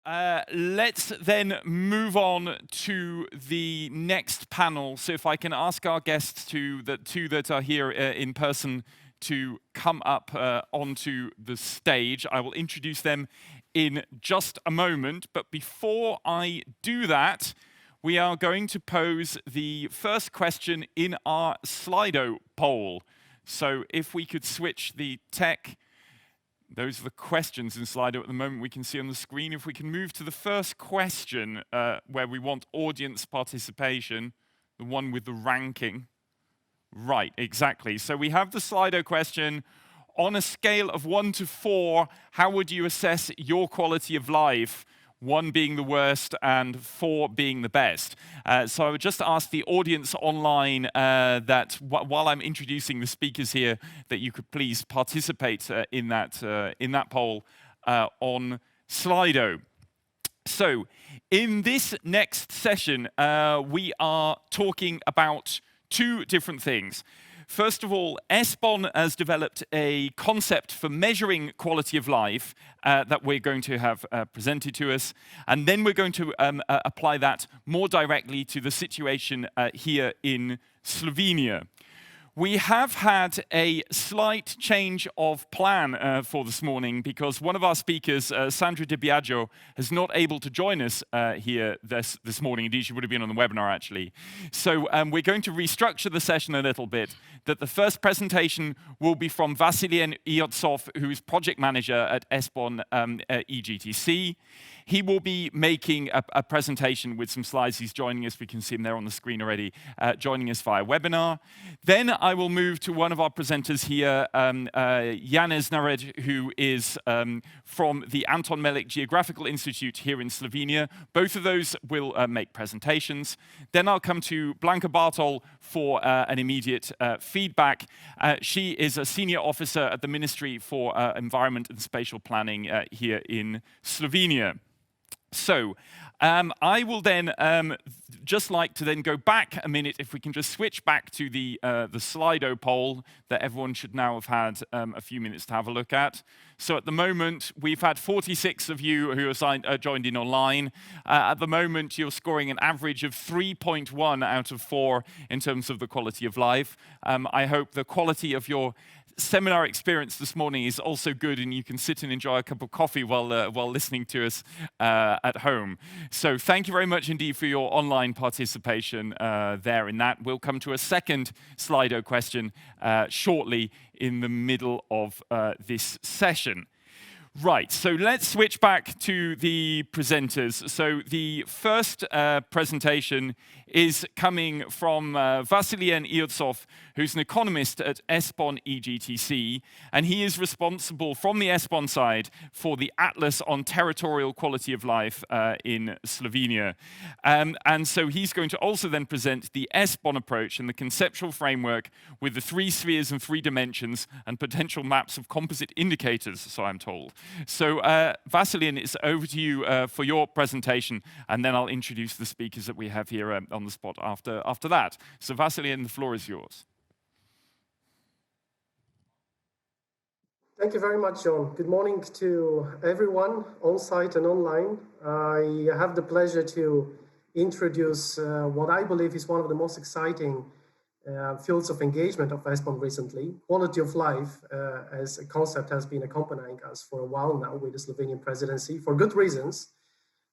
Let's then move on to the next panel. So if I can ask our guests the two that are here in person to come up onto the stage. I will introduce them in just a moment. But before I do that, we are going to pose the first question in our Slido poll. So if we could switch the tech. Those are the questions in Slido at the moment we can see on the screen. If we can move to the first question where we want audience participation, the one with the ranking. Right, exactly. So we have the Slido question. On a scale of 1 to 4, how would you assess your quality of life? 1 being the worst and 4 being the best. So I would just ask the audience online that while I'm introducing the speakers here, that you could please participate in that poll on Slido. So in this next session, we are talking about 2 different things. First of all, ESPON has developed a concept for measuring quality of life that we're going to have presented to us. And then we're going to apply that more directly to the situation here in Slovenia. We have had a slight change of plan for this morning because one of our speakers, Sandra Di Biagio, is not able to join us here this morning. Indeed, she would have been on the webinar, actually. So we're going to restructure the session a little bit, that the first presentation will be from Vassilen Iotzov, who is project manager at ESPON EGTC. He will be making a presentation with some slides. He's joining us. We can see him there on the screen already, joining us via webinar. Then I will move to one of our presenters here, Janez Nared, who is from the Anton Melik Geographical Institute here in Slovenia. Both of those will make presentations. Then I'll come to Blanka Bartol for an immediate feedback. She is a senior officer at the Ministry for Environment and Spatial Planning here in Slovenia. So I will then just like to then go back a minute, if we can just switch back to the Slido poll that everyone should now have had a few minutes to have a look at. So at the moment, we've had 46 of you who are joined in online. At the moment, you're scoring an average of 3.1 out of 4 in terms of the quality of life. I hope the quality of your seminar experience this morning is also good, and you can sit and enjoy a cup of coffee while listening to us at home. So thank you very much indeed for your online participation there in that. We'll come to a second Slido question shortly in the middle of this session. Right, so let's switch back to the presenters. So the first presentation is coming from Vassilen Iotzov, who's an economist at ESPON EGTC, and he is responsible from the ESPON side for the Atlas on Territorial Quality of Life in Slovenia. And so he's going to also then present the ESPON approach and the conceptual framework with the 3 spheres and 3 dimensions and potential maps of composite indicators, so I'm told. So Vassilen, it's over to you for your presentation, and then I'll introduce the speakers that we have here on the spot after that. So Vassilen, the floor is yours. Thank you very much, Jon. Good morning to everyone on site and online. I have the pleasure to introduce what I believe is one of the most exciting fields of engagement of ESPON recently. Quality of life as a concept has been accompanying us for a while now with the Slovenian presidency for good reasons,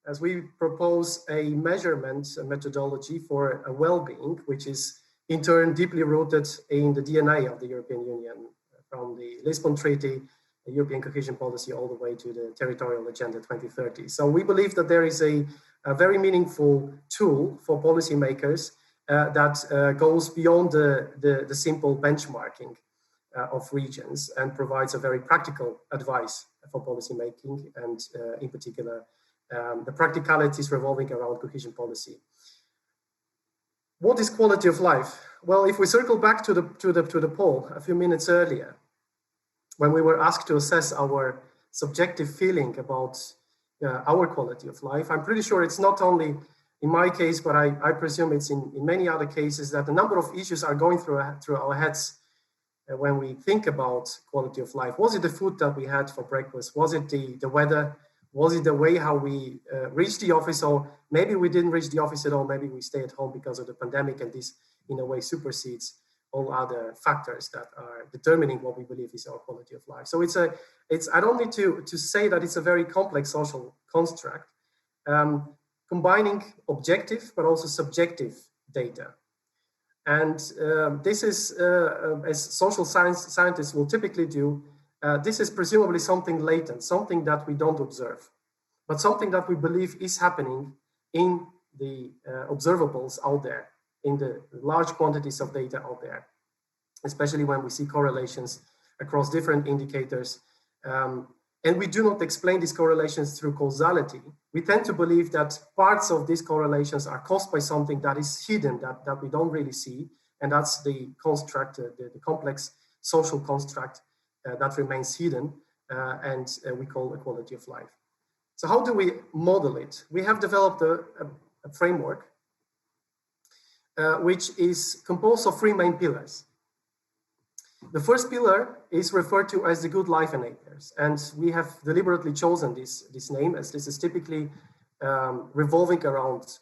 as we propose a measurement methodology for a well-being, which is in turn deeply rooted in the DNA of the European Union, from the Lisbon Treaty, the European cohesion policy, all the way to the territorial agenda 2030. So we believe that there is a very meaningful tool for policymakers that goes beyond the simple benchmarking of regions and provides a very practical advice for policymaking, and in particular, the practicalities revolving around cohesion policy. What is quality of life? Well, if we circle back to the poll a few minutes earlier, when we were asked to assess our subjective feeling about our quality of life, I'm pretty sure it's not only in my case, but I presume it's in many other cases, that a number of issues are going through our heads when we think about quality of life. Was it the food that we had for breakfast? Was it the weather? Was it the way how we reached the office, or maybe we didn't reach the office at all? Maybe we stay at home because of the pandemic, and this in a way supersedes all other factors that are determining what we believe is our quality of life. So I don't need to say that it's a very complex social construct, combining objective but also subjective data. And this is, as social scientists will typically do, this is presumably something latent, something that we don't observe, but something that we believe is happening in the observables out there, in the large quantities of data out there, especially when we see correlations across different indicators. And we do not explain these correlations through causality. We tend to believe that parts of these correlations are caused by something that is hidden, that we don't really see. And that's the construct, the complex social construct that remains hidden, and we call quality of life. So how do we model it? We have developed a framework which is composed of three main pillars. The first pillar is referred to as the good life enablers, and we have deliberately chosen this name, as this is typically revolving around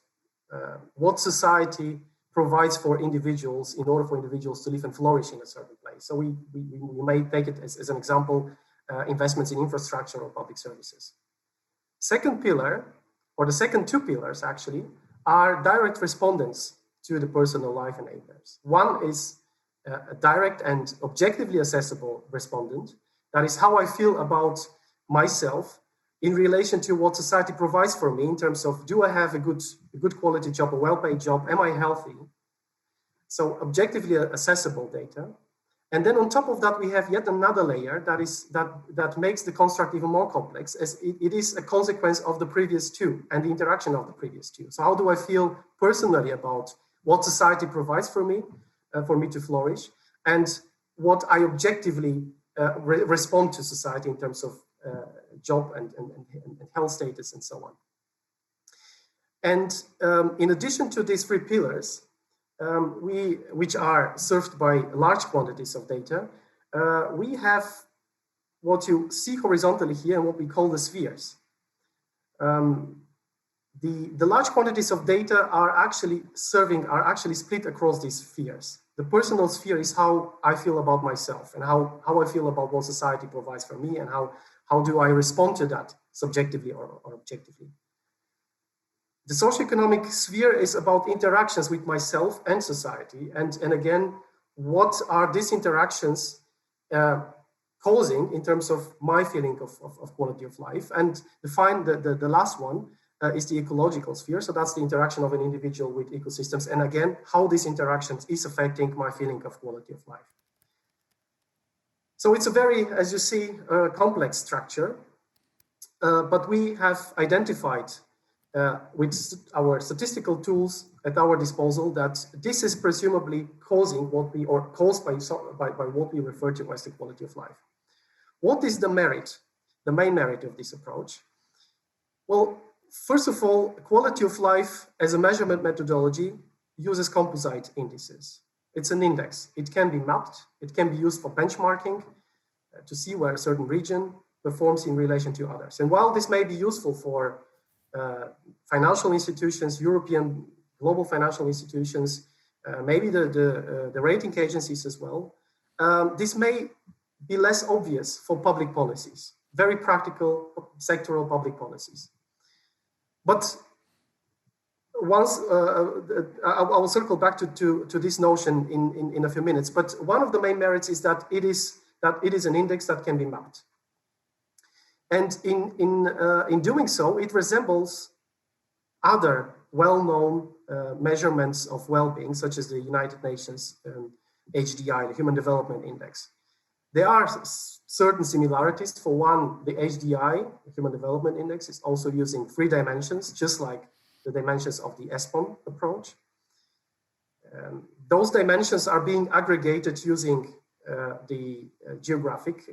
what society provides for individuals in order for individuals to live and flourish in a certain place. So we may take it as an example, investments in infrastructure or public services. Second pillar, or the second two pillars actually, are direct respondents to the personal life enablers. One is a direct and objectively accessible respondent. That is how I feel about myself in relation to what society provides for me in terms of, do I have a good quality job, a well-paid job? Am I healthy? So objectively accessible data. And then on top of that, we have yet another layer that makes the construct even more complex, as it is a consequence of the previous two and the interaction of the previous two. So how do I feel personally about what society provides for me to flourish, and what I objectively respond to society in terms of job and health status and so on. And in addition to these three pillars, which are served by large quantities of data, we have what you see horizontally here and what we call the spheres. The large quantities of data are actually split across these spheres. The personal sphere is how I feel about myself and how I feel about what society provides for me, and how do I respond to that subjectively or objectively. The socioeconomic sphere is about interactions with myself and society. And again, what are these interactions causing in terms of my feeling of quality of life? And the last one is the ecological sphere. So that's the interaction of an individual with ecosystems. And again, how these interactions is affecting my feeling of quality of life. So it's a very, as you see, complex structure. But we have identified with our statistical tools at our disposal that this is presumably caused by what we refer to as the quality of life. What is the main merit of this approach? Well, first of all, quality of life as a measurement methodology uses composite indices. It's an index. It can be mapped. It can be used for benchmarking to see where a certain region performs in relation to others. And while this may be useful for financial institutions, European global financial institutions, maybe the rating agencies as well, this may be less obvious for public policies, very practical sectoral public policies. But once I will circle back to this notion in a few minutes. But one of the main merits is that it is an index that can be mapped. And in doing so, it resembles other well-known measurements of well-being, such as the United Nations HDI, the Human Development Index. There are certain similarities. For one, the HDI, the Human Development Index, is also using 3 dimensions, just like the dimensions of the ESPON approach. Those dimensions are being aggregated using the geographic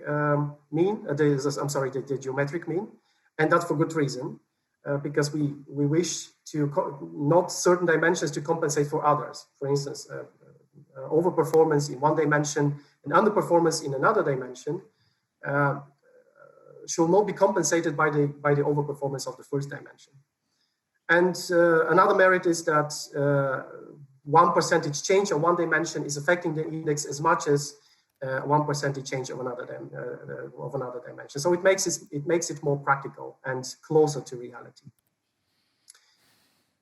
mean, the geometric mean, and that's for good reason, because we wish to not certain dimensions to compensate for others. For instance, overperformance in one dimension and underperformance in another dimension should not be compensated by the overperformance of the first dimension. And another merit is that 1 percentage change of one dimension is affecting the index as much as 1 percentage change of another dimension. So it makes it more practical and closer to reality.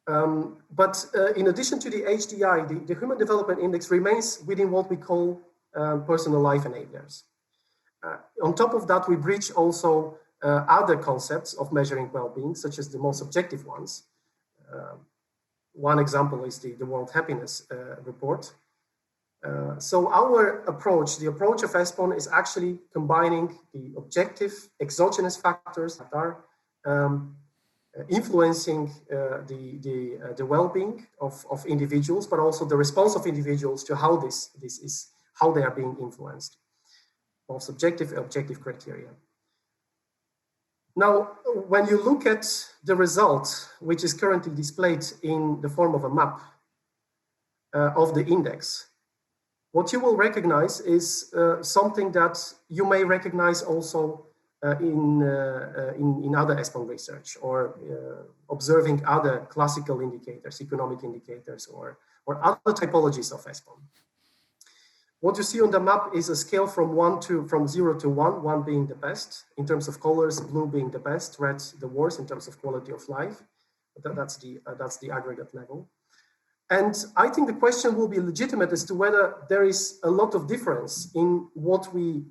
But in addition to the HDI, the Human Development Index remains within what we call personal life enablers. On top of that, we bridge also other concepts of measuring well-being, such as the more subjective ones. One example is the World Happiness Report. So our approach, the approach of ESPON, is actually combining the objective exogenous factors that are influencing the well-being of individuals, but also the response of individuals to how how they are being influenced, of subjective and objective criteria. Now, when you look at the result, which is currently displayed in the form of a map of the index, what you will recognize is something that you may recognize also in other ESPON research, or observing other classical indicators, economic indicators, or other typologies of ESPON. What you see on the map is a scale from 0 to 1, 1 being the best in terms of colors, blue being the best, red the worst in terms of quality of life. That's the aggregate level. And I think the question will be legitimate as to whether there is a lot of difference in what we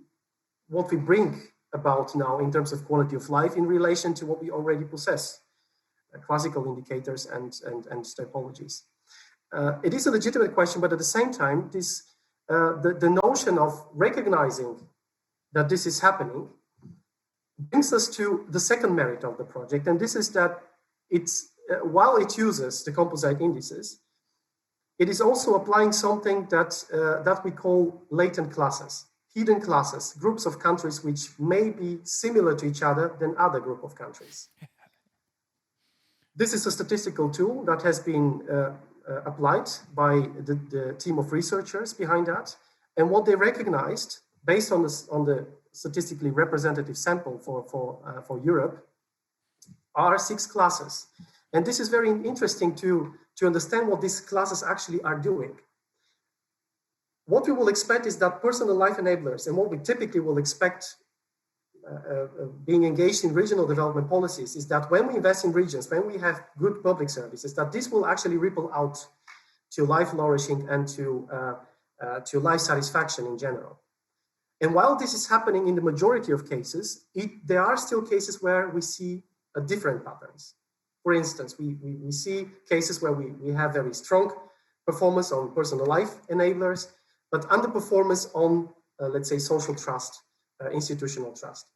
bring about now in terms of quality of life in relation to what we already possess, classical indicators and typologies. It is a legitimate question, but at the same time, the notion of recognizing that this is happening brings us to the second merit of the project, and this is that while it uses the composite indices, it is also applying something that we call latent classes, hidden classes, groups of countries which may be similar to each other than other group of countries. This is a statistical tool that has been applied by the team of researchers behind that. And what they recognized, based on the statistically representative sample for Europe, are 6 classes. And this is very interesting to understand what these classes actually are doing. What we will expect is that personal life enablers, and what we typically will expect being engaged in regional development policies, is that when we invest in regions, when we have good public services, that this will actually ripple out to life flourishing and to life satisfaction in general. And while this is happening in the majority of cases, there are still cases where we see different patterns. For instance, we see cases where we have very strong performance on personal life enablers, but underperformance on, let's say, social trust, institutional trust.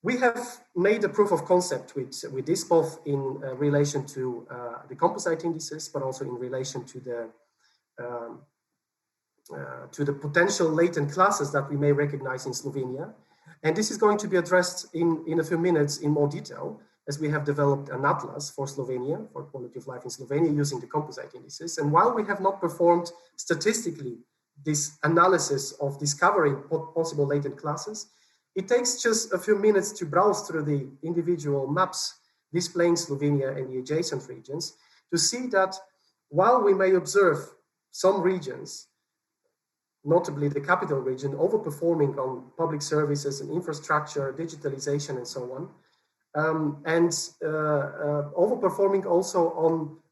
We have made a proof of concept with this, both in relation to the composite indices, but also in relation to the potential latent classes that we may recognize in Slovenia. And this is going to be addressed in a few minutes in more detail, as we have developed an atlas for Slovenia, for quality of life in Slovenia, using the composite indices. And while we have not performed statistically this analysis of discovering possible latent classes, it takes just a few minutes to browse through the individual maps displaying Slovenia and the adjacent regions to see that while we may observe some regions, notably the capital region, overperforming on public services and infrastructure, digitalization, and so on, and overperforming also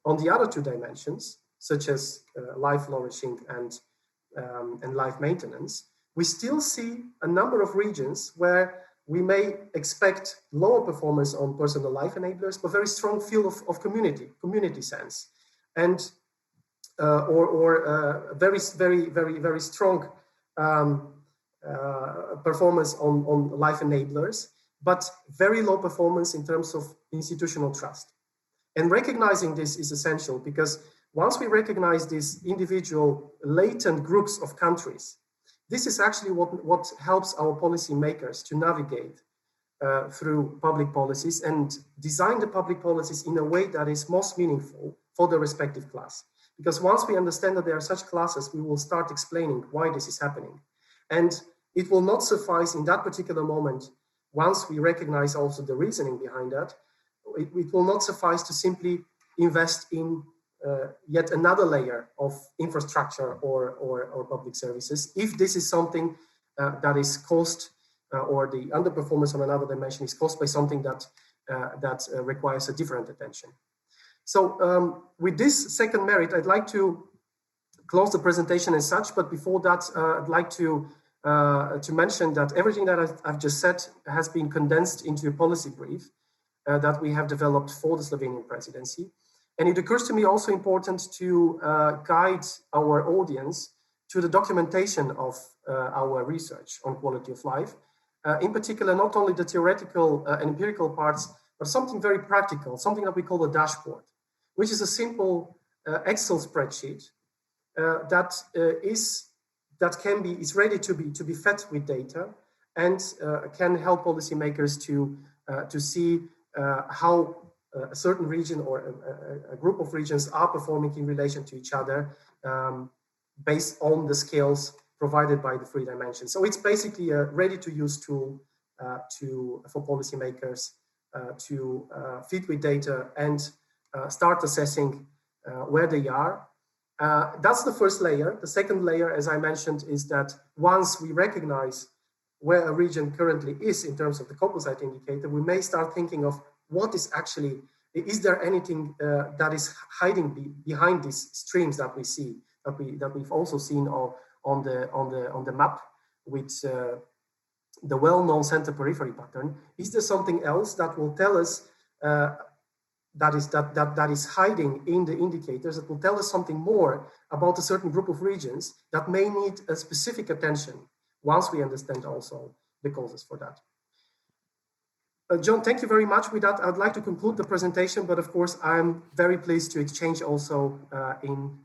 on the other 2 dimensions, such as life flourishing and life maintenance, we still see a number of regions where we may expect lower performance on personal life enablers, but very strong feel of community sense, and very strong performance on life enablers, but very low performance in terms of institutional trust. And recognizing this is essential, because once we recognize these individual latent groups of countries, this is actually what helps our policymakers to navigate through public policies and design the public policies in a way that is most meaningful for the respective class. Because once we understand that there are such classes, we will start explaining why this is happening. And it will not suffice in that particular moment once we recognize also the reasoning behind that, it will not suffice to simply invest in yet another layer of infrastructure or public services. If this is something that is caused, or the underperformance on another dimension is caused by something that requires a different attention. So with this second merit, I'd like to close the presentation as such, but before that, I'd like to mention that everything that I've just said has been condensed into a policy brief that we have developed for the Slovenian presidency. And it occurs to me also important to guide our audience to the documentation of our research on quality of life. In particular, not only the theoretical and empirical parts, but something very practical, something that we call a dashboard, which is a simple Excel spreadsheet that is ready to be fed with data and can help policymakers to see how a certain region or a group of regions are performing in relation to each other based on the scales provided by the three dimensions. So it's basically a ready-to-use tool for policymakers to feed with data and start assessing where they are. That's the first layer. The second layer, as I mentioned, is that once we recognize where a region currently is in terms of the composite indicator, we may start thinking of what is actually, is there anything that is hiding behind these streams that we see, that we've also seen on the map with the well-known center-periphery pattern? Is there something else that will tell us that is hiding in the indicators, that will tell us something more about a certain group of regions that may need a specific attention once we understand also the causes for that? Jon, thank you very much. With that, I'd like to conclude the presentation, but of course, I'm very pleased to exchange also in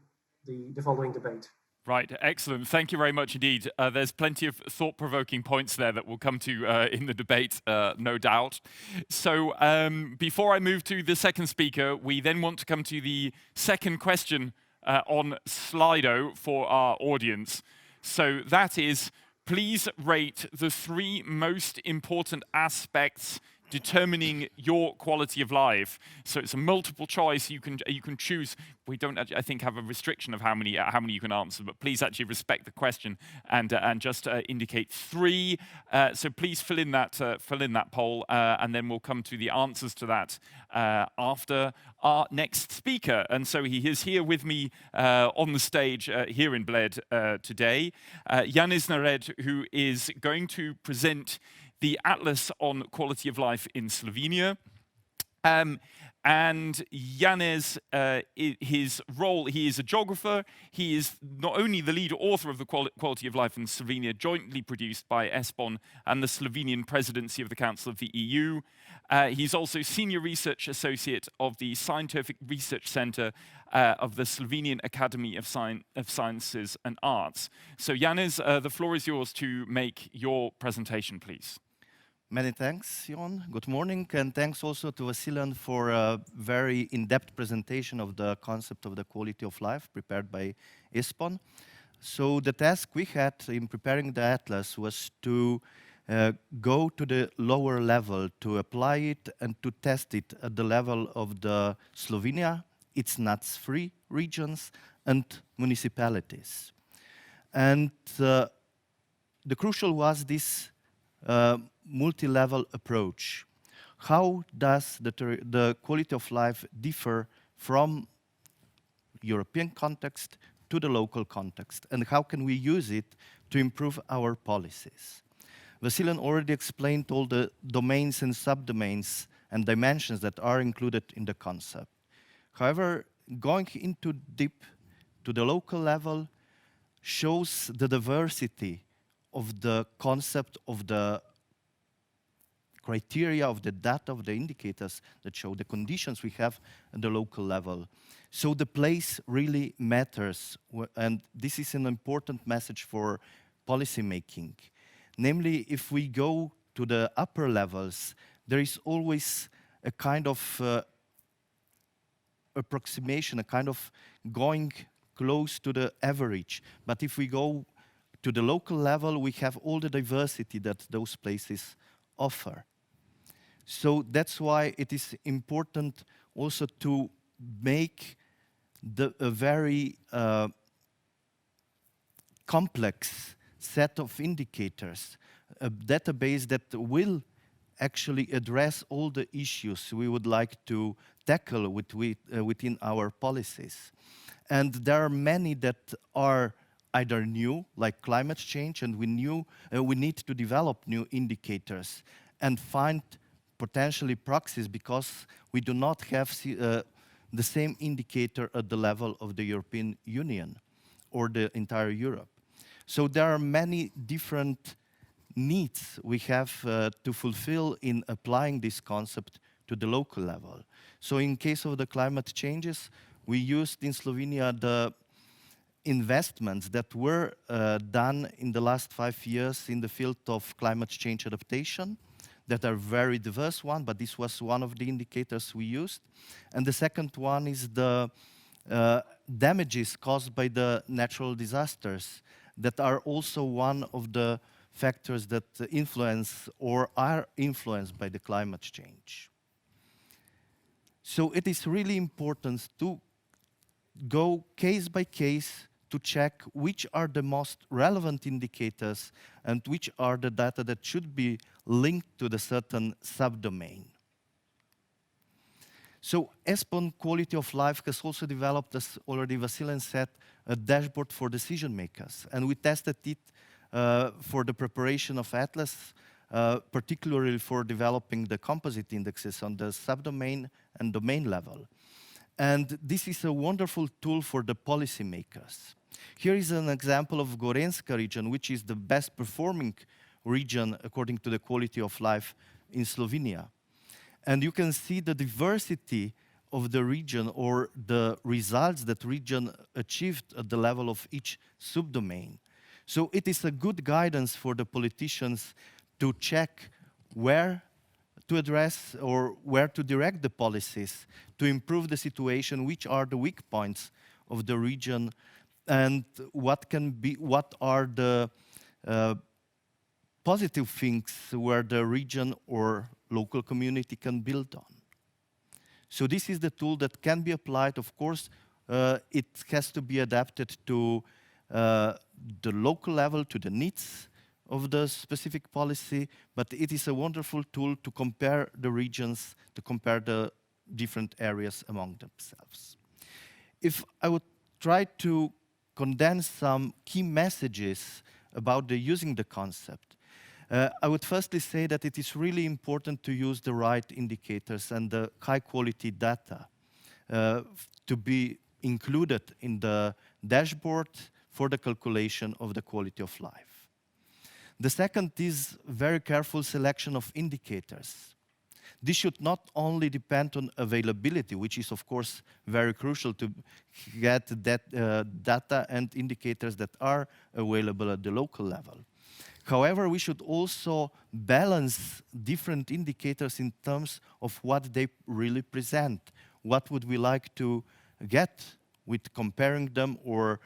the following debate. Right, excellent. Thank you very much indeed. There's plenty of thought-provoking points there that we'll come to in the debate, no doubt. So before I move to the second speaker, we then want to come to the second question on Slido for our audience. So that is, please rate the 3 most important aspects determining your quality of life. So it's a multiple choice. You can choose. We don't, I think, have a restriction of how many you can answer, but please actually respect the question and just indicate 3. So please fill in that poll, and then we'll come to the answers to that after our next speaker. And so he is here with me on the stage here in Bled today, Janez Nared, who is going to present the Atlas on Quality of Life in Slovenia. And Janez, his role, he is a geographer. He is not only the lead author of the Quality of Life in Slovenia, jointly produced by ESPON and the Slovenian presidency of the Council of the EU. He's also senior research associate of the Scientific Research Center of the Slovenian Academy of Sciences and Arts. So Janez, the floor is yours to make your presentation, please. Many thanks, Jon. Good morning, and thanks also to Vassilen for a very in-depth presentation of the concept of the quality of life prepared by ESPON. So the task we had in preparing the Atlas was to go to the lower level, to apply it and to test it at the level of the Slovenia, its NUTS-free regions and municipalities. And the crucial was this multi-level approach. How does the quality of life differ from European context to the local context, and how can we use it to improve our policies? Vassilen already explained all the domains and subdomains and dimensions that are included in the concept. However, going into deep to the local level shows the diversity of the concept of the criteria of the data of the indicators that show the conditions we have at the local level. So the place really matters, and this is an important message for policy making. Namely, if we go to the upper levels, there is always a kind of approximation, a kind of going close to the average. But if we go to the local level, we have all the diversity that those places offer. So that's why it is important also to make a very complex set of indicators, a database that will actually address all the issues we would like to tackle within our policies. And there are many that are either new, like climate change, and we need to develop new indicators and find potentially proxies because we do not have the same indicator at the level of the European Union or the entire Europe. So there are many different needs we have to fulfill in applying this concept to the local level. So in case of the climate changes, we used in Slovenia the investments that were done in the last 5 years in the field of climate change adaptation that are very diverse one, but this was one of the indicators we used. And the second one is the damages caused by the natural disasters that are also one of the factors that influence or are influenced by the climate change. So it is really important to go case by case to check which are the most relevant indicators and which are the data that should be linked to the certain subdomain. So ESPON Quality of Life has also developed, as already Vassilen said, a dashboard for decision makers. And we tested it for the preparation of Atlas, particularly for developing the composite indexes on the subdomain and domain level. And this is a wonderful tool for the policymakers. Here is an example of Gorenska region, which is the best performing region according to the quality of life in Slovenia. And you can see the diversity of the region or the results that region achieved at the level of each subdomain. So it is a good guidance for the politicians to check where to address or where to direct the policies to improve the situation, which are the weak points of the region, and what are the positive things where the region or local community can build on. So this is the tool that can be applied. Of course, it has to be adapted to the local level, to the needs of the specific policy, but it is a wonderful tool to compare the regions, to compare the different areas among themselves. If I would try to condense some key messages about using the concept, I would firstly say that it is really important to use the right indicators and the high quality data to be included in the dashboard for the calculation of the quality of life. The second is very careful selection of indicators. This should not only depend on availability, which is of course very crucial to get that data and indicators that are available at the local level. However, we should also balance different indicators in terms of what they really present. What would we like to get with comparing them or,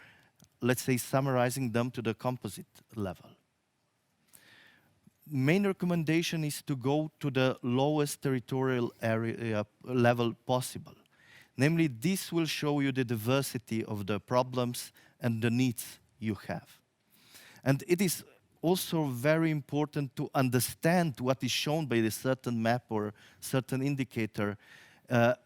let's say, summarizing them to the composite level. Main recommendation is to go to the lowest territorial area level possible. Namely, this will show you the diversity of the problems and the needs you have. And it is also very important to understand what is shown by a certain map or certain indicator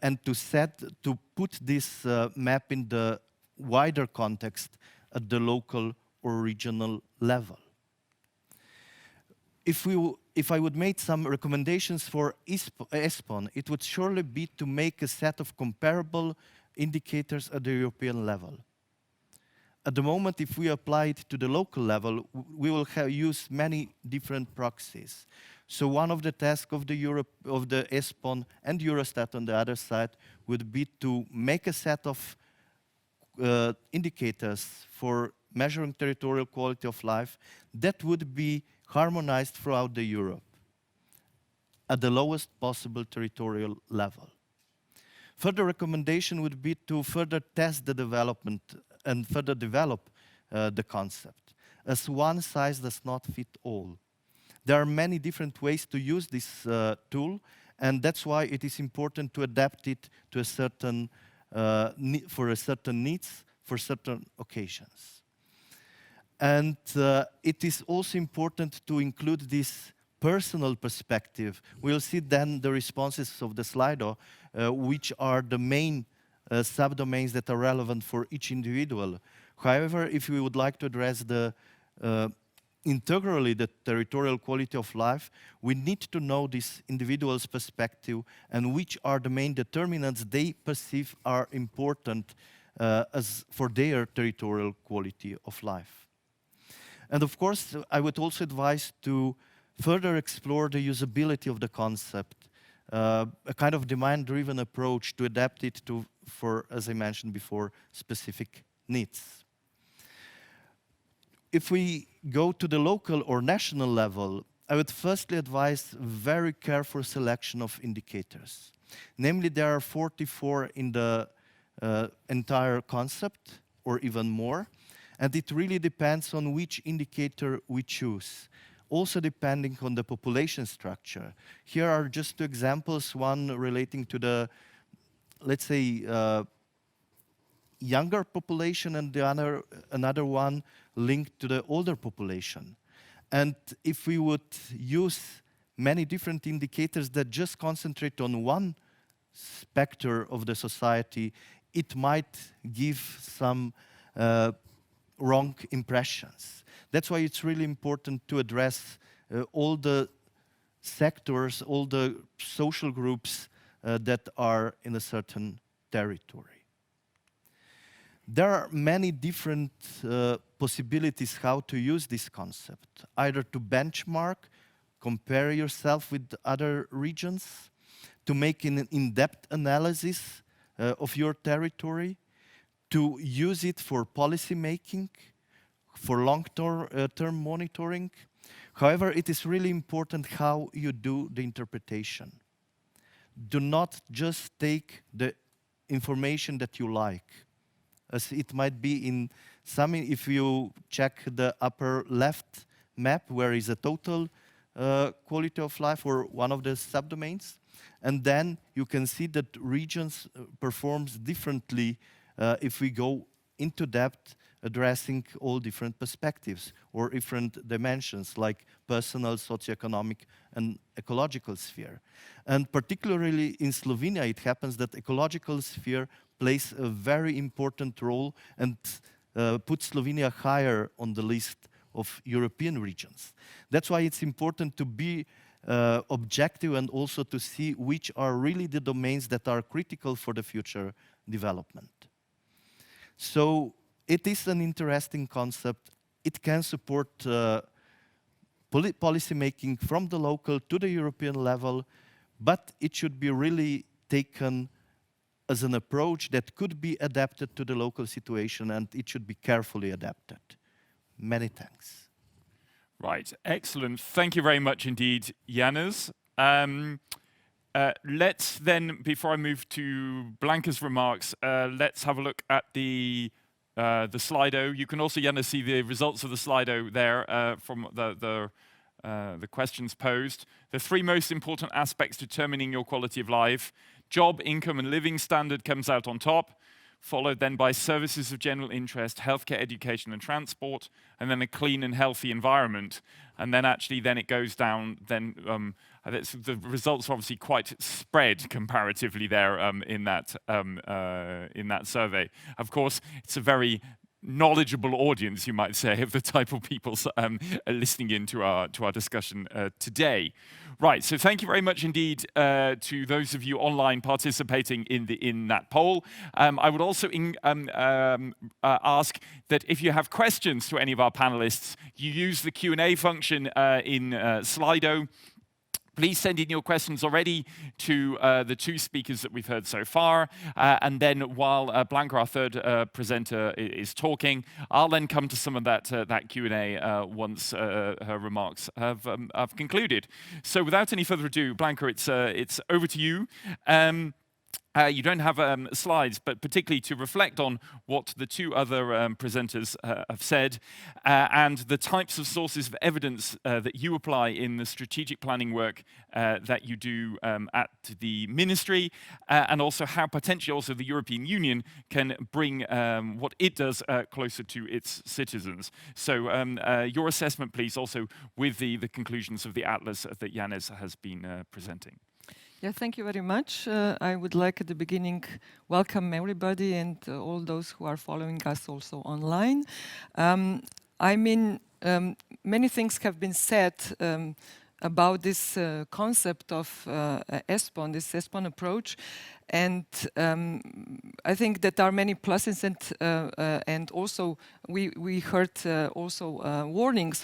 and to put this map in the wider context at the local or regional level. If I would make some recommendations for ESPON, it would surely be to make a set of comparable indicators at the European level. At the moment, if we apply it to the local level, we will use many different proxies. So one of the tasks of the ESPON and Eurostat on the other side would be to make a set of indicators for measuring territorial quality of life that would be harmonized throughout the Europe at the lowest possible territorial level. Further recommendation would be to further test the development and further develop the concept, as one size does not fit all. There are many different ways to use this tool, and that's why it is important to adapt it to a certain for a certain needs, for certain occasions. And it is also important to include this personal perspective. We'll see then the responses of the Slido, which are the main subdomains that are relevant for each individual. However, if we would like to address integrally the territorial quality of life, we need to know this individual's perspective and which are the main determinants they perceive are important for their territorial quality of life. And of course, I would also advise to further explore the usability of the concept, a kind of demand-driven approach to adapt it for, as I mentioned before, specific needs. If we go to the local or national level, I would firstly advise very careful selection of indicators. Namely, there are 44 in the entire concept, or even more, and it really depends on which indicator we choose. Also depending on the population structure. Here are just two examples, one relating to the, let's say, younger population, and the another one linked to the older population. And if we would use many different indicators that just concentrate on one specter of the society, it might give some wrong impressions. That's why it's really important to address all the sectors, all the social groups that are in a certain territory. There are many different possibilities how to use this concept, either to benchmark, compare yourself with other regions, to make an in-depth analysis of your territory, to use it for policy making, for long-term monitoring. However, it is really important how you do the interpretation. Do not just take the information that you like. As it might be in some, if you check the upper left map, where is a total quality of life or one of the subdomains, and then you can see that regions performs differently if we go into depth, addressing all different perspectives or different dimensions like personal, socioeconomic, and ecological sphere. And particularly in Slovenia, it happens that ecological sphere plays a very important role and puts Slovenia higher on the list of European regions. That's why it's important to be objective and also to see which are really the domains that are critical for the future development. So it is an interesting concept. It can support policy making from the local to the European level, but it should be really taken as an approach that could be adapted to the local situation, and it should be carefully adapted. Many thanks. Right, excellent. Thank you very much indeed, Janez. Let's then, before I move to Blanka's remarks, let's have a look at the Slido. You can also, Janez, see the results of the Slido there from the questions posed. The three most important aspects determining your quality of life: job, income, and living standard comes out on top, followed then by services of general interest, healthcare, education, and transport, and then a clean and healthy environment. And then actually then it goes down, then the results are obviously quite spread comparatively there in that survey. Of course, it's a very knowledgeable audience, you might say, of the type of people listening in to our discussion today. Right, so thank you very much indeed to those of you online participating in that poll. I would also ask that if you have questions to any of our panelists, you use the Q&A function in Slido. Please send in your questions already to the two speakers that we've heard so far. And then while Blanka, our third presenter, is talking, I'll then come to some of that Q&A once her remarks have concluded. So without any further ado, Blanka, it's over to you. You don't have slides, but particularly to reflect on what the two other presenters have said and the types of sources of evidence that you apply in the strategic planning work that you do at the ministry, and also how potentially also the European Union can bring what it does closer to its citizens. So your assessment, please, also with the conclusions of the atlas that Janez has been presenting. Yeah, thank you very much. I would like at the beginning welcome everybody and all those who are following us also online. I mean, many things have been said about this concept of ESPON, this ESPON approach, and I think that there are many pluses and also we heard also warnings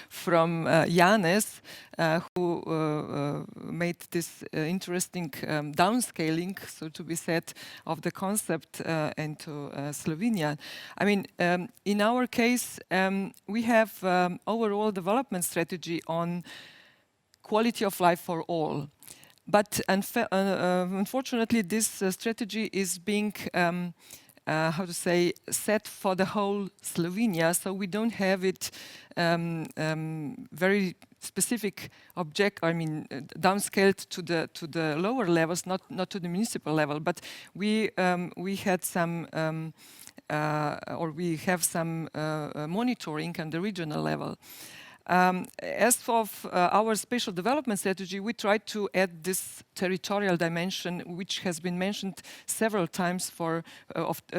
from Janez, who made this interesting downscaling, so to be said, of the concept into Slovenia. I mean, in our case, we have overall development strategy on quality of life for all. But unfortunately, this strategy is being, how to say, set for the whole Slovenia. So we don't have it very specific object. I mean, downscaled to the lower levels, not to the municipal level. But we had some, or we have some monitoring on the regional level. As of our spatial development strategy, we tried to add this territorial dimension, which has been mentioned several times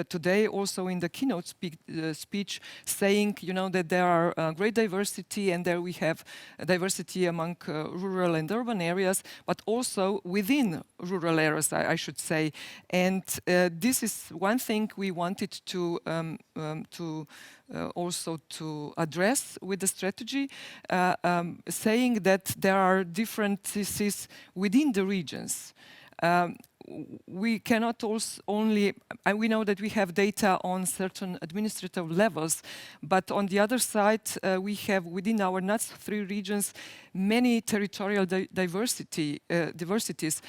today, also in the keynote speech, saying, you know, that there are great diversity, and there we have diversity among rural and urban areas, but also within rural areas, I should say. And this is one thing we wanted to also to address with the strategy, saying that there are differences within the regions. We cannot only, we know that we have data on certain administrative levels, but on the other side, we have within our NUTS 3 regions many territorial diversities.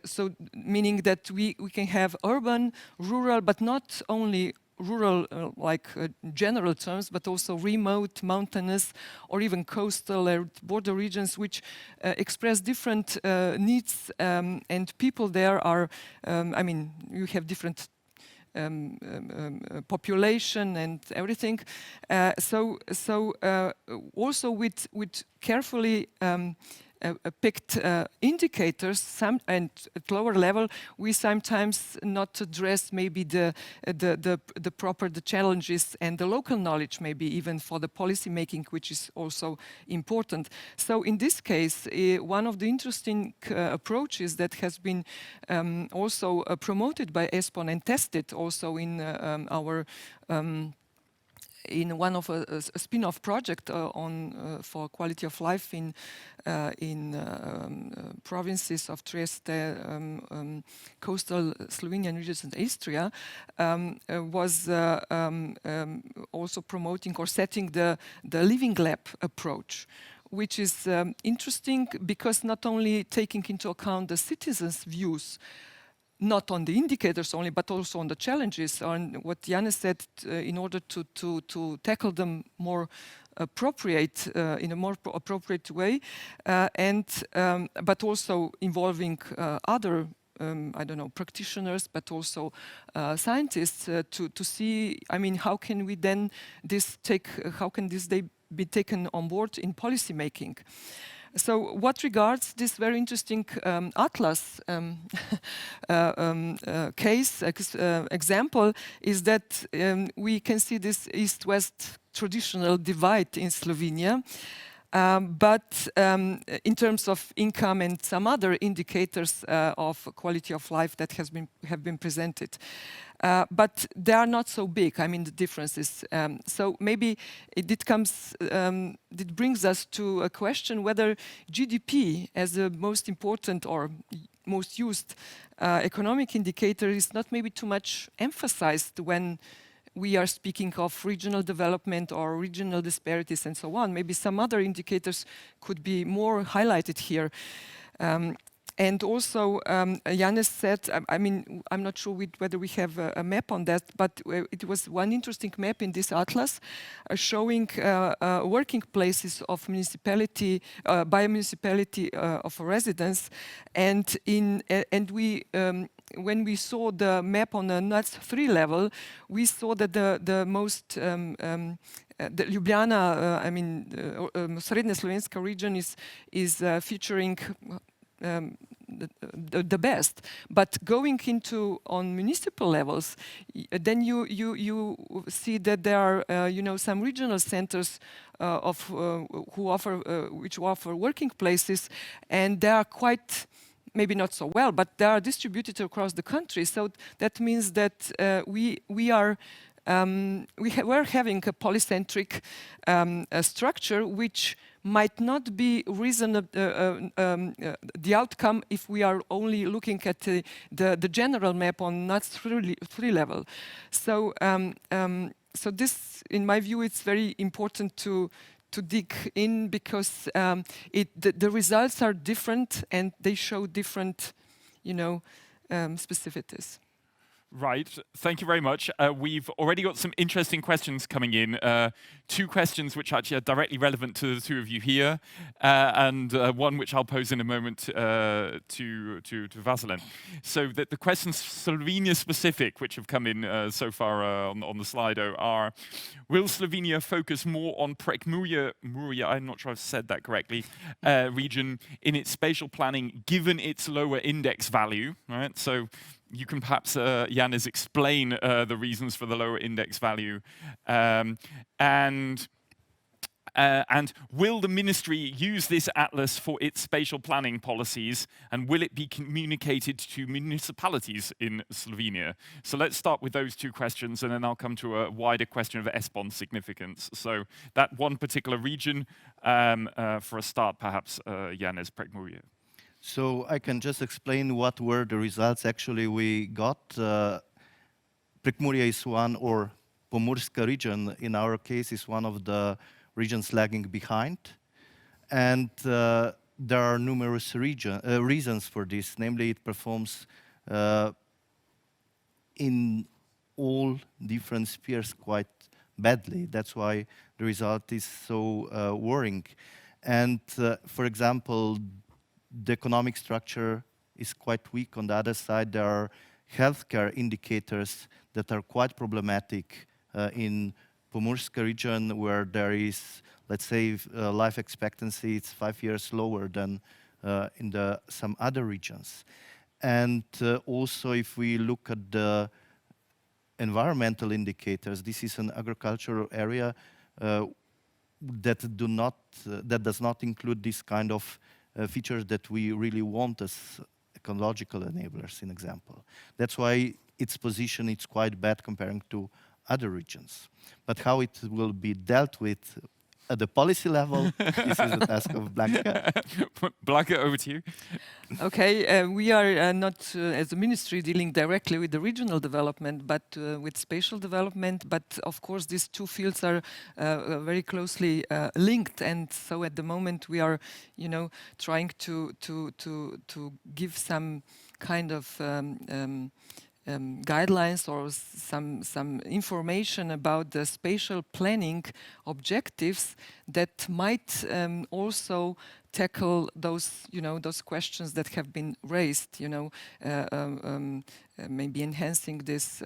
So meaning that we can have urban, rural, but not only rural, like general terms, but also remote, mountainous, or even coastal or border regions, which express different needs, and people there are, I mean, you have different population and everything. So also with carefully picked indicators, and at lower level, we sometimes not address maybe the proper challenges and the local knowledge, maybe even for the policy making, which is also important. So in this case, one of the interesting approaches that has been also promoted by ESPON and tested also in our in one of a spin-off project for quality of life in provinces of Trieste, coastal Slovenian regions and Istria, was also promoting or setting the living lab approach, which is interesting because not only taking into account the citizens' views, not on the indicators only, but also on the challenges, on what Janez said, in order to tackle them more appropriate, in a more appropriate way, but also involving other, I don't know, practitioners, but also scientists, to see, I mean, how can we then how can this be taken on board in policy making? So what regards this very interesting atlas case example is that we can see this east-west traditional divide in Slovenia, but in terms of income and some other indicators of quality of life that have been presented. But they are not so big, I mean, the differences. So maybe it brings us to a question whether GDP as the most important or most used economic indicator is not maybe too much emphasized when we are speaking of regional development or regional disparities and so on. Maybe some other indicators could be more highlighted here. And also, Janez said, I mean, I'm not sure whether we have a map on that, but it was one interesting map in this atlas showing working places of municipality, by a municipality of a residence. And when we saw the map on the NUTS 3 level, we saw that the most the Ljubljana, Srednja Slovenska region is featuring the best, but going into on municipal levels, then you see that there are some regional centers which offer working places, and they are quite maybe not so well, but they are distributed across the country. So that means that we're having a polycentric structure which might not be reasonable, the outcome if we are only looking at the general map on NUTS 3 level. So, so this, in my view, it's very important to dig in, because the results are different and they show different, specificities. Right, thank you very much. We've already got some interesting questions coming in. 2 questions which actually are directly relevant to the 2 of you here, and one which I'll pose in a moment to Vassilen. So the questions Slovenia specific, which have come in so far on the Slido, are: will Slovenia focus more on Prekmurje, I'm not sure I've said that correctly, region in its spatial planning, given its lower index value, right? So you can perhaps, Janez, explain the reasons for the lower index value. And will the ministry use this atlas for its spatial planning policies, and will it be communicated to municipalities in Slovenia? So let's start with those 2 questions, and then I'll come to a wider question of ESPON significance. So that one particular region, for a start, perhaps, Janez, Prekmurje. So I can just explain what were the results actually we got. Prekmurje is one, or Pomurska region in our case, is one of the regions lagging behind. And there are numerous reasons for this. Namely, it performs in all different spheres quite badly. That's why the result is so worrying. And for example, the economic structure is quite weak. On the other side, there are healthcare indicators that are quite problematic in Pomurska region, where there is, let's say, life expectancy, it's 5 years lower than in some other regions. And also, if we look at the environmental indicators, this is an agricultural area that does not include this kind of features that we really want as ecological enablers, in example. That's why its position is quite bad comparing to other regions. But how it will be dealt with at the policy level, this is the task of Blanka. Blanka, over to you. Okay, we are not, as a ministry, dealing directly with the regional development, but with spatial development. But of course, these 2 fields are very closely linked, and so at the moment we are, trying to give some kind of guidelines or some information about the spatial planning objectives that might also tackle those, those questions that have been raised, maybe enhancing this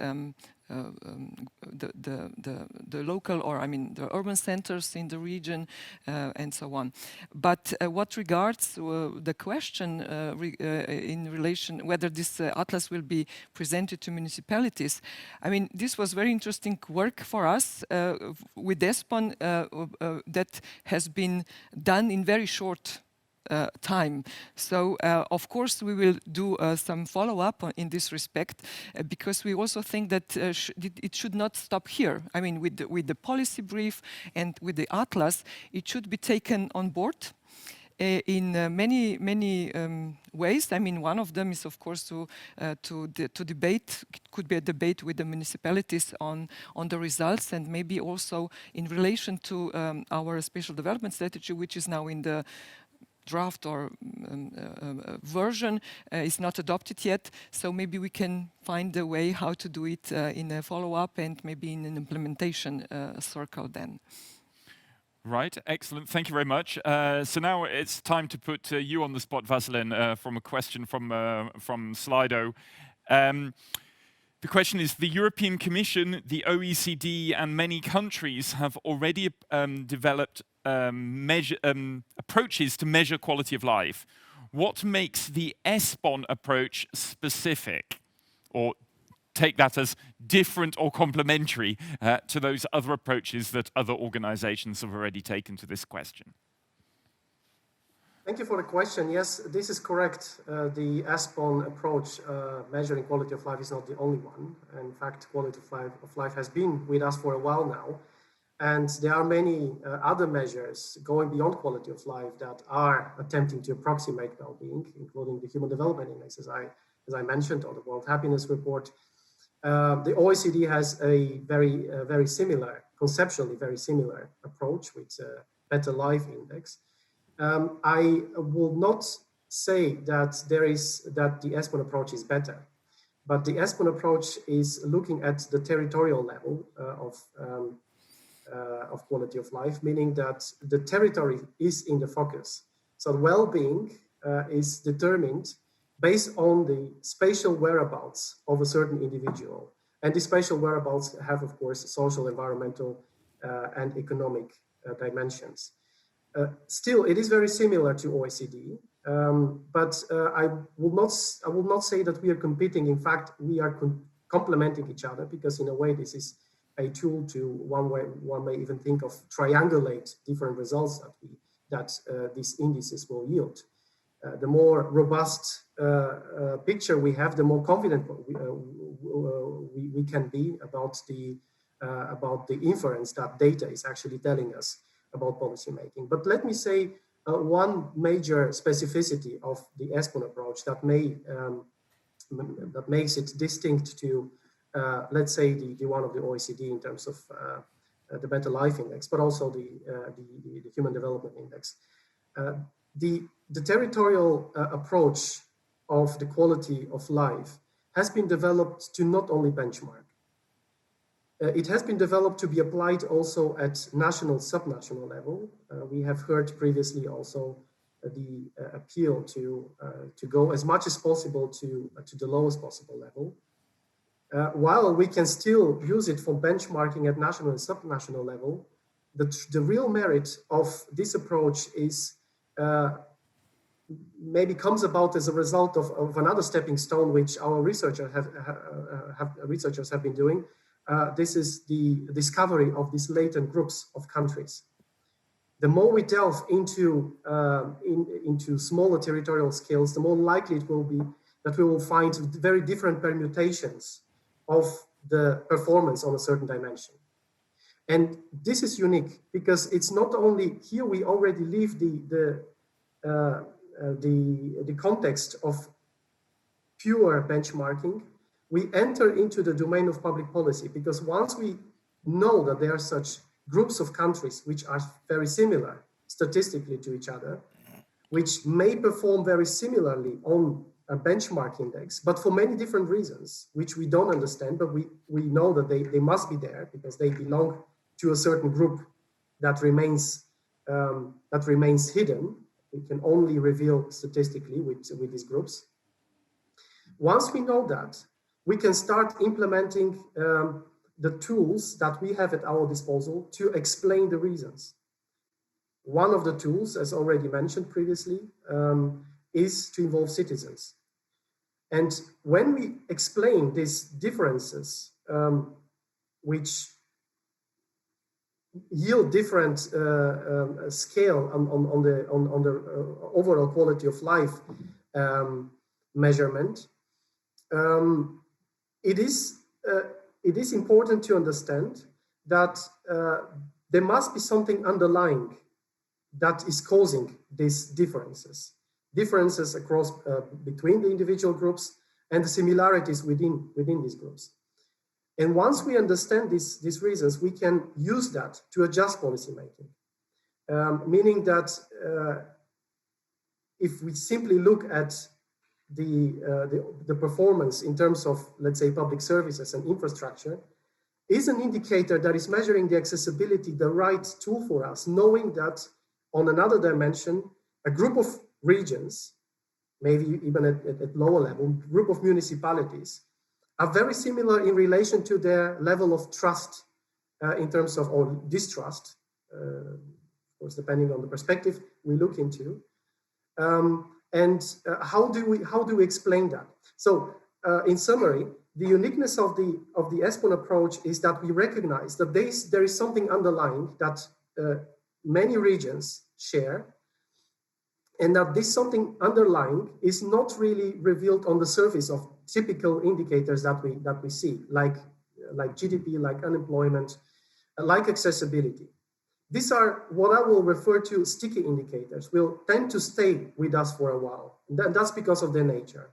the local, or the urban centers in the region, and so on. But what regards the question in relation whether this atlas will be presented to municipalities, this was very interesting work for us with ESPON that has been done in very short time. So of course we will do some follow-up in this respect, because we also think that it should not stop here. With the policy brief and with the atlas, it should be taken on board in many ways. One of them is, of course, to debate. It could be a debate with the municipalities on the results, and maybe also in relation to our spatial development strategy, which is now in the draft or version is not adopted yet. So maybe we can find a way how to do it in a follow-up and maybe in an implementation circle then. Right, excellent. Thank you very much. So now it's time to put you on the spot, Vassilen, from a question from Slido. The question is, the European Commission, the OECD, and many countries have already developed approaches to measure quality of life. What makes the ESPON approach specific? Or take that as different or complementary to those other approaches that other organizations have already taken to this question? Thank you for the question. Yes, this is correct. The ESPON approach measuring quality of life is not the only one. In fact, quality of life has been with us for a while now. And there are many other measures going beyond quality of life that are attempting to approximate well-being, including the Human Development Index, as I mentioned, or the World Happiness Report. The OECD has a very similar, conceptually very similar approach with Better Life Index. I will not say that the ESPON approach is better, but the ESPON approach is looking at the territorial level of quality of life, meaning that the territory is in the focus. So well-being is determined based on the spatial whereabouts of a certain individual. And the spatial whereabouts have, of course, social, environmental, and economic dimensions. Still, it is very similar to OECD, but I will not say that we are competing. In fact, we are complementing each other, because in a way this is a tool to one may even think of triangulate different results that these indices will yield. The more robust picture we have, the more confident we can be about the inference that data is actually telling us about policy making. But let me say one major specificity of the ESPON approach that makes it distinct to, let's say, the one of the OECD in terms of the Better Life Index, but also the Human Development Index. The territorial approach of the quality of life has been developed to not only benchmark. It has been developed to be applied also at national, subnational level. We have heard previously also the appeal to go as much as possible to the lowest possible level. While we can still use it for benchmarking at national and subnational level, the real merit of this approach is maybe comes about as a result of another stepping stone which our researchers have been doing. This is the discovery of these latent groups of countries. The more we delve into smaller territorial scales, the more likely it will be that we will find very different permutations of the performance on a certain dimension. And this is unique because it's not only here we already leave the context of pure benchmarking. We enter into the domain of public policy, because once we know that there are such groups of countries which are very similar statistically to each other, which may perform very similarly on a benchmark index, but for many different reasons, which we don't understand, but we know that they must be there because they belong to a certain group that remains hidden. We can only reveal statistically with these groups. Once we know that, we can start implementing the tools that we have at our disposal to explain the reasons. One of the tools, as already mentioned previously, is to involve citizens. And when we explain these differences, which yield different scale on the overall quality of life measurement, it is important to understand that there must be something underlying that is causing these differences across between the individual groups and the similarities within these groups. And once we understand these reasons, we can use that to adjust policy making, meaning that if we simply look at the performance in terms of, let's say, public services and infrastructure, is an indicator that is measuring the accessibility, the right tool for us, knowing that on another dimension, a group of regions, maybe even at lower level, group of municipalities, are very similar in relation to their level of trust in terms of, or distrust, of course, depending on the perspective we look into. How do we explain that? So, in summary, the uniqueness of the ESPON approach is that we recognize that there is something underlying that many regions share, and that this something underlying is not really revealed on the surface of typical indicators that we see, like GDP, like unemployment, like accessibility. These are what I will refer to sticky indicators, will tend to stay with us for a while. That's because of their nature.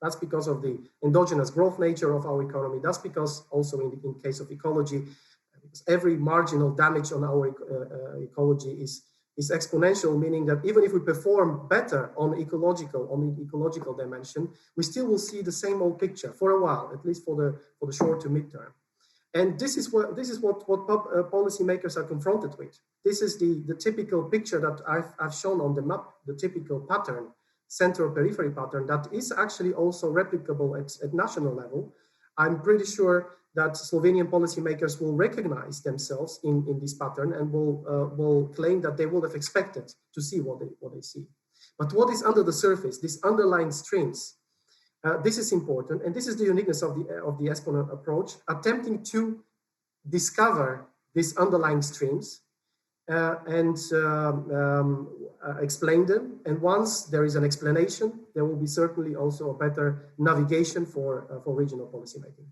That's because of the endogenous growth nature of our economy. That's because also in case of ecology, every marginal damage on our ecology is exponential, meaning that even if we perform better on the ecological dimension, we still will see the same old picture for a while, at least for the short to mid-term. And this is what policymakers are confronted with. This is the typical picture that I've shown on the map, the typical pattern, central periphery pattern, that is actually also replicable at national level. I'm pretty sure that Slovenian policymakers will recognize themselves in this pattern and will claim that they would have expected to see what they see. But what is under the surface, these underlying streams, this is important, and this is the uniqueness of the ESPON approach, attempting to discover these underlying streams and explain them. And once there is an explanation, there will be certainly also a better navigation for regional policymaking.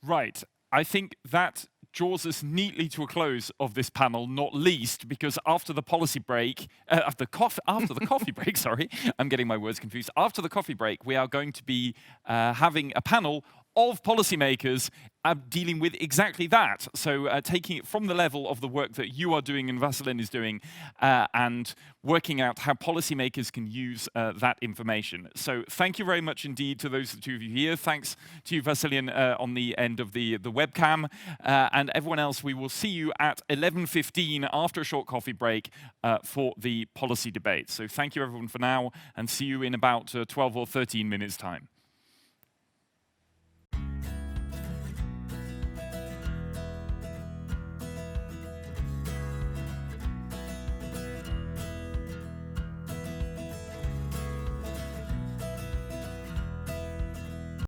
Right. I think that draws us neatly to a close of this panel, not least because after the policy break, after the coffee break, sorry, I'm getting my words confused. After the coffee break, we are going to be having a panel of policymakers dealing with exactly that. So taking it from the level of the work that you are doing and Vassilen is doing and working out how policymakers can use that information. So thank you very much indeed to those two of you here. Thanks to you, Vassilen, on the end of the webcam. And everyone else, we will see you at 11:15 after a short coffee break for the policy debate. So thank you everyone for now and see you in about 12 or 13 minutes time.